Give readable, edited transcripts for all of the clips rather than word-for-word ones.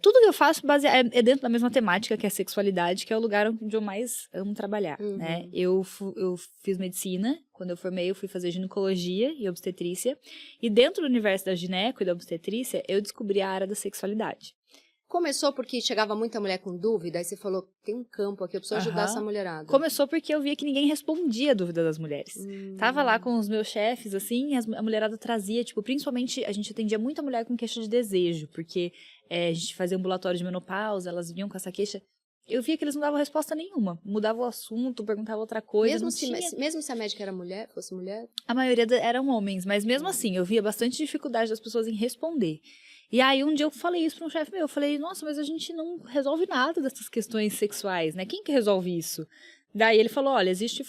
tudo que eu faço é dentro da mesma temática, que é a sexualidade, que é o lugar onde eu mais amo trabalhar, né? Eu fiz medicina, quando eu formei eu fui fazer ginecologia e obstetrícia, e dentro do universo da gineco e da obstetrícia, eu descobri a área da sexualidade. Começou porque chegava muita mulher com dúvida, aí você falou, tem um campo aqui, eu preciso ajudar essa mulherada. Começou porque eu via que ninguém respondia a dúvida das mulheres. Tava lá com os meus chefes, assim, a mulherada trazia, tipo, principalmente, a gente atendia muita mulher com queixa de desejo, porque a gente fazia ambulatório de menopausa, elas vinham com essa queixa. Eu via que eles não davam resposta nenhuma. Mudava o assunto, perguntava outra coisa. Mesmo se a médica era mulher, fosse mulher? A maioria eram homens, mas mesmo assim, eu via bastante dificuldade das pessoas em responder. E aí, um dia eu falei isso para um chefe meu, eu falei, nossa, mas a gente não resolve nada dessas questões sexuais, né? Quem que resolve isso? Daí ele falou, olha, existem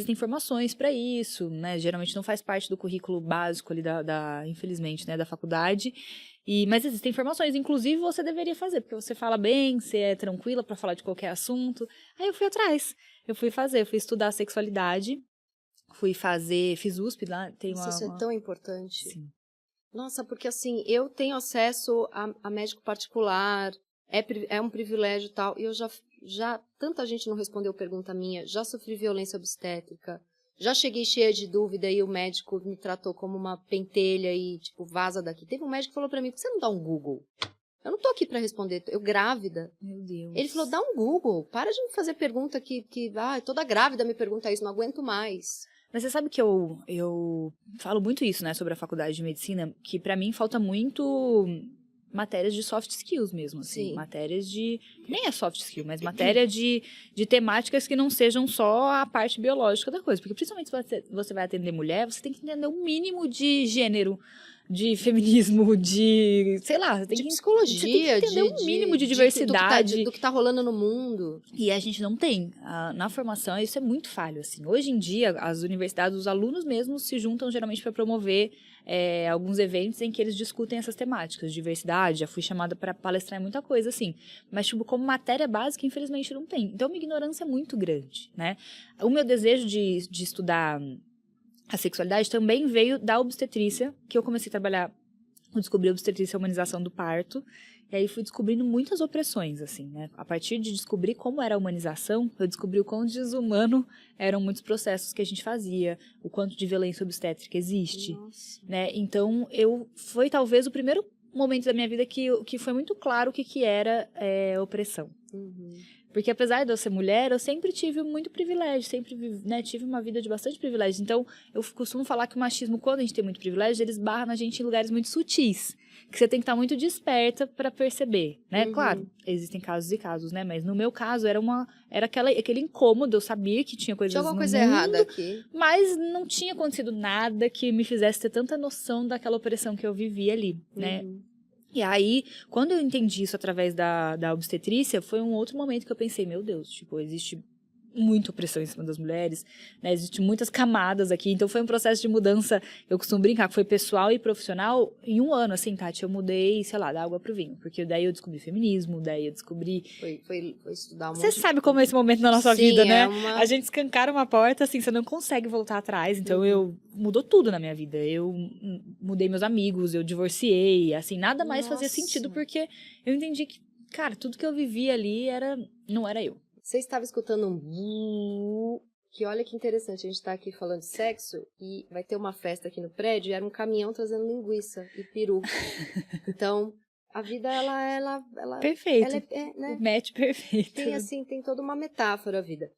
informações para isso, né? Geralmente não faz parte do currículo básico ali infelizmente, né, da faculdade. Mas existem informações, inclusive você deveria fazer, porque você fala bem, você é tranquila para falar de qualquer assunto. Aí eu fui atrás, eu fui estudar sexualidade, fiz USP lá, Isso é tão importante. Sim. Nossa, porque assim, eu tenho acesso a médico particular, é um privilégio e tal, e eu já tanta gente não respondeu pergunta minha, já sofri violência obstétrica, já cheguei cheia de dúvida e o médico me tratou como uma pentelha e, tipo, vaza daqui. Teve um médico que falou pra mim, por que você não dá um Google? Eu não tô aqui pra responder, eu grávida. Meu Deus. Ele falou, dá um Google, para de me fazer pergunta toda grávida me pergunta isso, não aguento mais. Mas você sabe que eu falo muito isso, né, sobre a faculdade de medicina, que pra mim falta muito matérias de soft skills mesmo, assim. Sim. Matérias nem é soft skill, mas matéria de temáticas que não sejam só a parte biológica da coisa. Porque principalmente se você vai atender mulher, você tem que entender o mínimo de gênero, de feminismo, sei lá, de psicologia, você tem que entender o mínimo de diversidade. Do que tá rolando no mundo. E a gente não tem. Na formação, isso é muito falho, assim. Hoje em dia, as universidades, os alunos mesmos se juntam geralmente para promover alguns eventos em que eles discutem essas temáticas, diversidade, já fui chamada para palestrar em muita coisa, assim. Mas, tipo, como matéria básica, infelizmente, não tem. Então, uma ignorância muito grande, né? O meu desejo de estudar a sexualidade também veio da obstetrícia, que eu comecei a trabalhar, eu descobri a obstetrícia e a humanização do parto, e aí fui descobrindo muitas opressões, assim, né? A partir de descobrir como era a humanização, eu descobri o quão desumano eram muitos processos que a gente fazia, o quanto de violência obstétrica existe, né? Então, foi talvez o primeiro momento da minha vida que foi muito claro o que era opressão. Porque apesar de eu ser mulher, eu sempre tive muito privilégio, sempre, né, tive uma vida de bastante privilégio. Então, eu costumo falar que o machismo, quando a gente tem muito privilégio, eles barram na gente em lugares muito sutis, que você tem que estar muito desperta para perceber, né? Claro, existem casos e casos, né? Mas no meu caso, era aquele incômodo, eu sabia que tinha coisas tinha alguma coisa mundo, errada aqui. Mas não tinha acontecido nada que me fizesse ter tanta noção daquela opressão que eu vivia ali, né? E aí, quando eu entendi isso através da obstetrícia, foi um outro momento que eu pensei, meu Deus, tipo, existe muita opressão em cima das mulheres, né? Existem muitas camadas aqui, então foi um processo de mudança, eu costumo brincar, que foi pessoal e profissional em um ano, assim, Tati, eu mudei, sei lá, da água pro vinho, porque daí eu descobri feminismo, daí eu descobri... Foi estudar Você sabe como é esse momento na nossa vida, né? Uma... A gente escancara uma porta, assim, você não consegue voltar atrás, então mudou tudo na minha vida, eu mudei meus amigos, eu divorciei, assim, nada mais fazia sentido, porque eu entendi que, cara, tudo que eu vivia ali não era eu. Você estava escutando um que olha que interessante, a gente está aqui falando de sexo e vai ter uma festa aqui no prédio e era um caminhão trazendo linguiça e peru. Então, a vida, ela perfeito, ela né? O match perfeito. Tem toda uma metáfora a vida.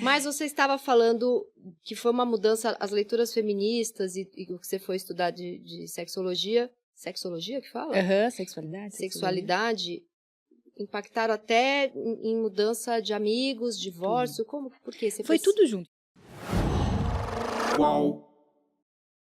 Mas você estava falando que foi uma mudança, as leituras feministas e o que você foi estudar de sexologia. Sexologia que fala? Sexualidade. Impactaram até em mudança de amigos, divórcio, como? Por quê? Foi tudo junto. Uau!